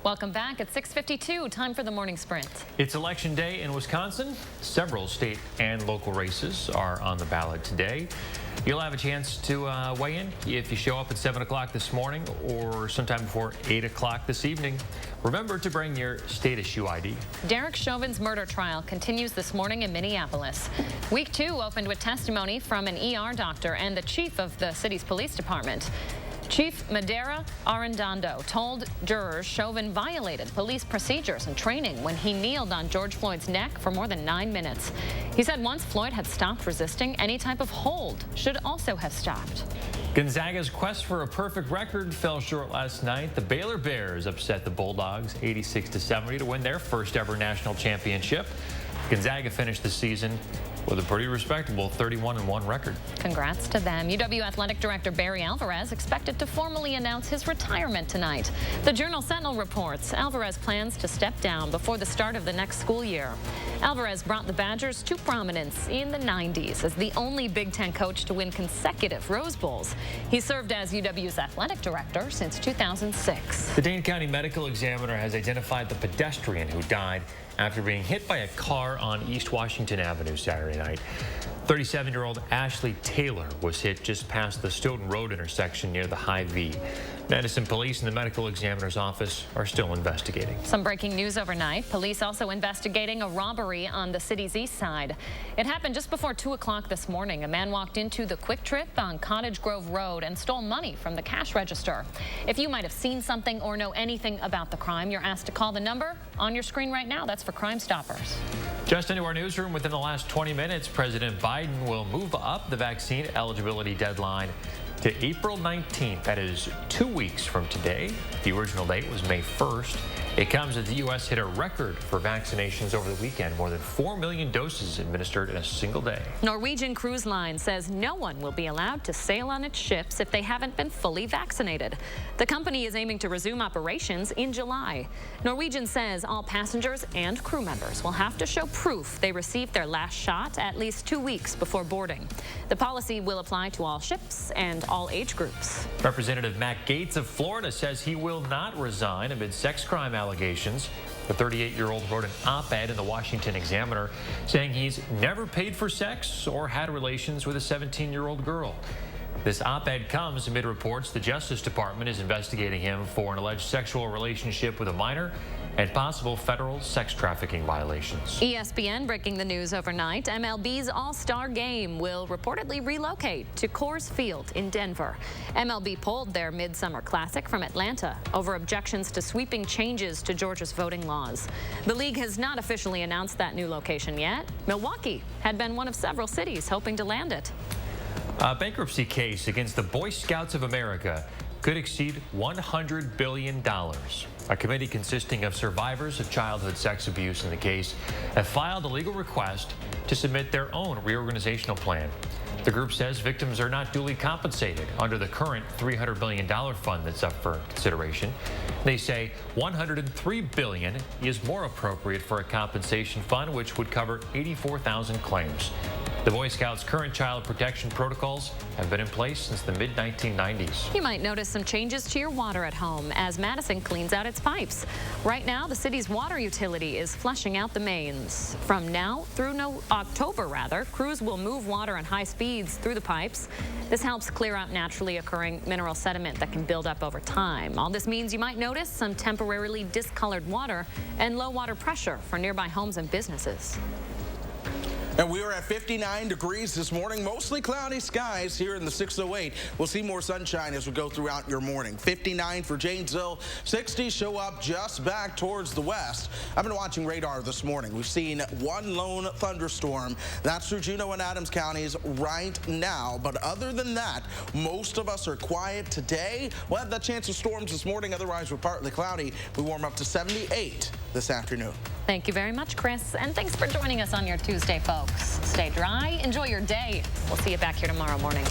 Welcome back at 6:52. Time for the morning sprint. It's election day in Wisconsin. Several state and local races are on the ballot today. You'll have a chance to weigh in if you show up at 7 o'clock this morning or sometime before 8 o'clock this evening. Remember to bring your state issue ID. Derek Chauvin's murder trial continues this morning in Minneapolis. Week 2 opened with testimony from an ER doctor and the chief of the city's police department. Chief Madera Arredondo told jurors Chauvin violated police procedures and training when he kneeled on George Floyd's neck for more than 9 minutes. He said once Floyd had stopped resisting, any type of hold should also have stopped. Gonzaga's quest for a perfect record fell short last night. The Baylor Bears upset the Bulldogs 86-70 to win their first ever national championship. Gonzaga finished the season with a pretty respectable 31-1 record. Congrats to them. UW Athletic Director Barry Alvarez expected to formally announce his retirement tonight. The Journal-Sentinel reports Alvarez plans to step down before the start of the next school year. Alvarez brought the Badgers to prominence in the 90s as the only Big Ten coach to win consecutive Rose Bowls. He served as UW's athletic director since 2006. The Dane County Medical Examiner has identified the pedestrian who died after being hit by a car on East Washington Avenue Saturday night. 37-year-old Ashley Taylor was hit just past the Stoughton Road intersection near the High V. Madison Police and the Medical Examiner's office are still investigating. Some breaking news overnight. Police also investigating a robbery on the city's east side. It happened just before 2 o'clock this morning. A man walked into the Quick Trip on Cottage Grove Road and stole money from the cash register. If you might have seen something or know anything about the crime, you're asked to call the number on your screen right now. That's for Crime Stoppers. Just into our newsroom, within the last 20 minutes, President Biden will move up the vaccine eligibility deadline to April 19th. That is 2 weeks from today. The original date was May 1st. It comes as the U.S. hit a record for vaccinations over the weekend. More than 4 million doses administered in a single day. Norwegian Cruise Line says no one will be allowed to sail on its ships if they haven't been fully vaccinated. The company is aiming to resume operations in July. Norwegian says all passengers and crew members will have to show proof they received their last shot at least 2 weeks before boarding. The policy will apply to all ships and all age groups. Representative Matt Gaetz of Florida says he will not resign amid sex crime allegations. The 38-year-old wrote an op-ed in the Washington Examiner saying he's never paid for sex or had relations with a 17-year-old girl. This op-ed comes amid reports the Justice Department is investigating him for an alleged sexual relationship with a minor and possible federal sex trafficking violations. ESPN breaking the news overnight. MLB's All-Star Game will reportedly relocate to Coors Field in Denver. MLB pulled their Midsummer Classic from Atlanta over objections to sweeping changes to Georgia's voting laws. The league has not officially announced that new location yet. Milwaukee had been one of several cities hoping to land it. A bankruptcy case against the Boy Scouts of America could exceed $100 billion. A committee consisting of survivors of childhood sex abuse in the case have filed a legal request to submit their own reorganizational plan. The group says victims are not duly compensated under the current $300 billion fund that's up for consideration. They say $103 billion is more appropriate for a compensation fund, which would cover 84,000 claims. The Boy Scouts' current child protection protocols have been in place since the mid-1990s. You might notice some changes to your water at home as Madison cleans out its pipes. Right now, the city's water utility is flushing out the mains. From now through October, crews will move water at high speeds through the pipes. This helps clear out naturally occurring mineral sediment that can build up over time. All this means you might notice some temporarily discolored water and low water pressure for nearby homes and businesses. And we are at 59 degrees this morning, mostly cloudy skies here in the 608. We'll see more sunshine as we go throughout your morning. 59 for Janesville, 60 show up just back towards the west. I've been watching radar this morning. We've seen one lone thunderstorm. That's through Juneau and Adams counties right now. But other than that, most of us are quiet today. We'll have that chance of storms this morning. Otherwise, we're partly cloudy. We warm up to 78 this afternoon. Thank you very much, Chris. And thanks for joining us on your Tuesday, folks. Stay dry. Enjoy your day. We'll see you back here tomorrow morning.